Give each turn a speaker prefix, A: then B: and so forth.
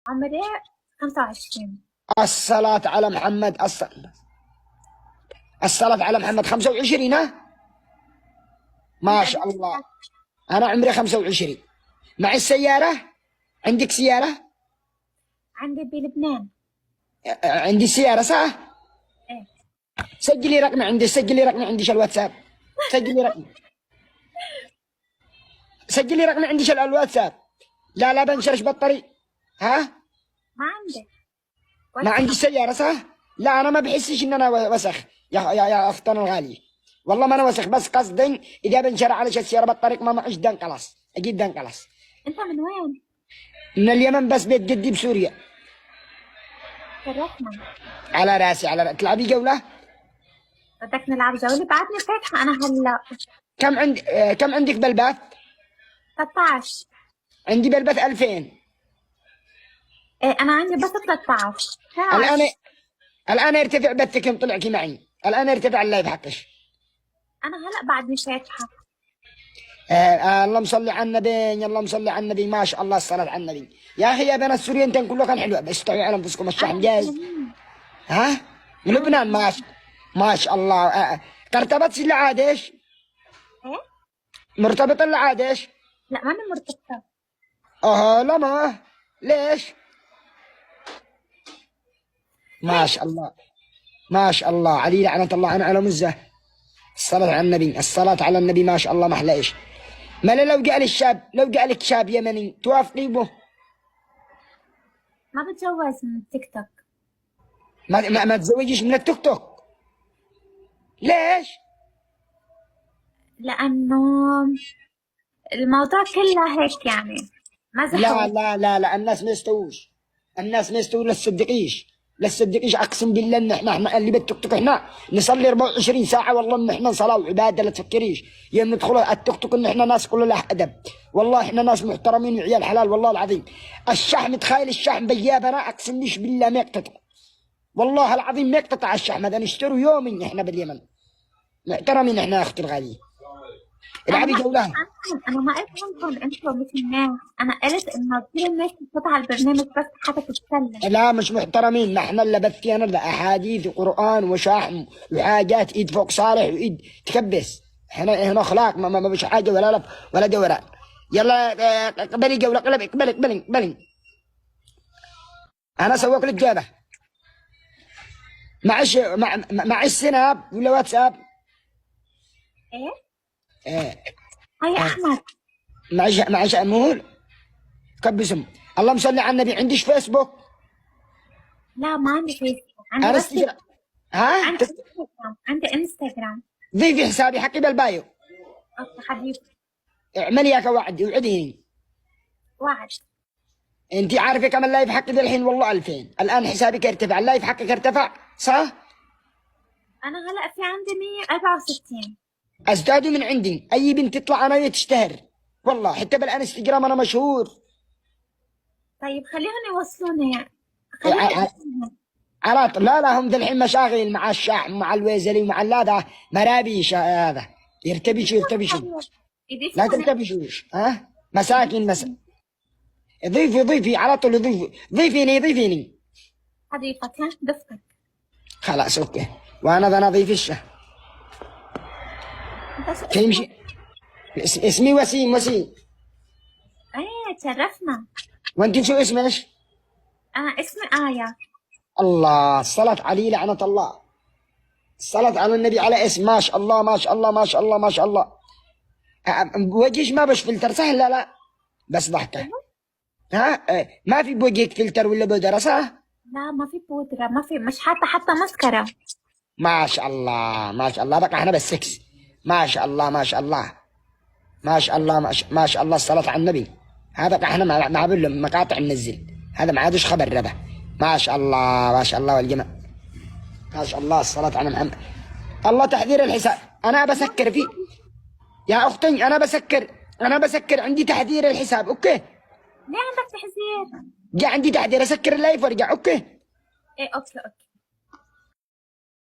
A: عمري 25.
B: الصلاة على محمد الصلاة على محمد 25 ها؟ ما شاء الله. أنا عمري 25. معي السيارة؟ عندك سيارة؟
A: عندي بلبنان.
B: عندي سيارة صح؟
A: ايه.
B: سجلي رقمي عندي، سجلي رقمي عندي شو الواتساب. سجلي رقمي، سجلي رقمي عندي شو الواتساب. لا لا بنشرش بالطريق. ها؟
A: ما عندي
B: ما عندي سيارة صح؟ لا أنا ما بحسش إن أنا وسخ يا أختنا الغالية. والله ما أنا وسخ، بس قصدي إذا بنشرع على السيارة بالطريق ما معيش دنقلص، أجيب دنقلص.
A: انت من وين؟
B: من اليمن، بس بيت جدي بسوريا.
A: شرفنا.
B: على راسي على راسي. تلعبي جولة؟
A: بدك نلعب جولة؟ بعدني فاتحة أنا هلا.
B: كم عندك بلبات؟
A: 13.
B: عندي بلبات 2000.
A: ايه أنا عندي بس 13.
B: الآن يرتفع بثك يوم طلعكي معي، الآن يرتفع اللايف حقش.
A: أنا هلا بعدني فاتحة.
B: اللهم صل على النبي، اللهم صل على النبي، ما شاء الله الصلاة على النبي. يا أخي يا بنات سوريا أنتن كله كان حلوة، بس استوعبوا على أنفسكم الشحن جاهز. ها؟ من لبنان ما شاء الله. ارتبطت ولا عاد ايش؟
A: ايه؟
B: مرتبطة ولا عاد ايش؟
A: لا ماني مرتبطة.
B: لا ما ليش؟ ما شاء الله ما شاء الله، علي لعنة الله أنا على مزة. الصلاة على النبي، الصلاة على النبي، ما شاء الله ما أحلى إيش. ما لو جاء لي الشاب، لو جاء لك شاب يمني توافقي به؟
A: ما بتجوز من التيك توك.
B: ما تزوجيش من التيك توك. ليش؟
A: لأنه الموضوع كله هيك يعني مزح.
B: لا الناس ما يستووش، الناس ما يستووا. لا تصدقيش، لا تصدقيش، اقسم بالله ان احنا اللي بالتيك توك احنا نصلي 24 ساعه، والله ان احنا صلاه وعباده. لا تفكريش يوم ندخل التيك توك ان احنا ناس كل لها ادب. والله احنا ناس محترمين وعيال حلال والله العظيم. الشحم تخيل الشحم بيابنا، اقسم ليش بالله ما يقتطع، والله العظيم ما يقتطع الشحم هذا، نشتروا يومي احنا باليمن. محترمين احنا يا اختي الغاليه. العبي جولة.
A: أنا ما قلت لكم أنتم مش الناس، أنا قلت إنه كل الناس بتفوت على البرنامج بس حتى تتكلم.
B: لا مش محترمين، ما احنا اللي بثينا لا أحاديث وقرآن وشحم وحاجات إيد فوق صالح وإيد تكبس. احنا أخلاق، ما مش حاجة ولا لف ولا دوران. يلا اقبلي جولة، اقبلي. أنا سوق لك جابة. معش سناب ولا واتساب؟
A: إيه؟
B: ايه.
A: هاي أحمد.
B: معش أمول كبسم. اللهم صل على النبي. عنديش فيسبوك؟
A: لا ما عندي فيسبوك، عندي
B: أنا
A: بس
B: ها؟
A: عندي انستغرام.
B: ضيفي حسابي حقي بالبايو.
A: اوكي حبيبي.
B: اعملي ياك وعدي وعديني.
A: وعد.
B: انت عارفه كم اللايف حقي ذا الحين؟ والله 2000. الان حسابك ارتفع، اللايف حقك ارتفع صح؟
A: انا هلا في عندي 164.
B: ازدادوا من عندي. اي بنت تطلع انا تشتهر والله، حتى بالانستغرام انا مشهور.
A: طيب خليهم يوصلوني، خليهم
B: على لا هم ذا الحين مشاغل مع الشحم مع الويزلي ومع هذا مرابيش. هذا يرتبشوا لا ترتبشوش. ها مساكين ضيفي على طول، ضيفيني
A: حديقتك. ها ضفتك.
B: خلاص اوكي. وانا ذا نظيف الشهر. تمشي. اسمي وسيم.
A: ايه تشرفنا.
B: وانت شو اسمك؟
A: انا اسمي آية.
B: الله الصلاة علي لعنة الله. الصلاة على النبي على اسم. ما شاء الله ما شاء الله ما شاء الله ما شاء الله. وجهك ما بش فلتر صح؟ لا بس ضحكة. ها ما في بوجهك فلتر ولا بودرة صح؟
A: لا ما في بودرة، ما في، مش حتى مسكرة.
B: ما شاء الله ما شاء الله. بقى احنا بس 6. ما شاء الله ما شاء الله ما شاء الله ما شاء الله. الصلاة على النبي. هذا بقى احنا مع مقاطع ننزل، هذا ما عادش خبر ربه. ما شاء الله ما شاء الله والجماعة. ما شاء الله الصلاة على محمد. الله تحذير الحساب. أنا بسكر في يا أختي، أنا بسكر عندي تحذير الحساب. أوكي
A: ليه عندك تحذير؟
B: جاء عندي تحذير، أسكر اللايف وأرجع. أوكي
A: إيه أوكي.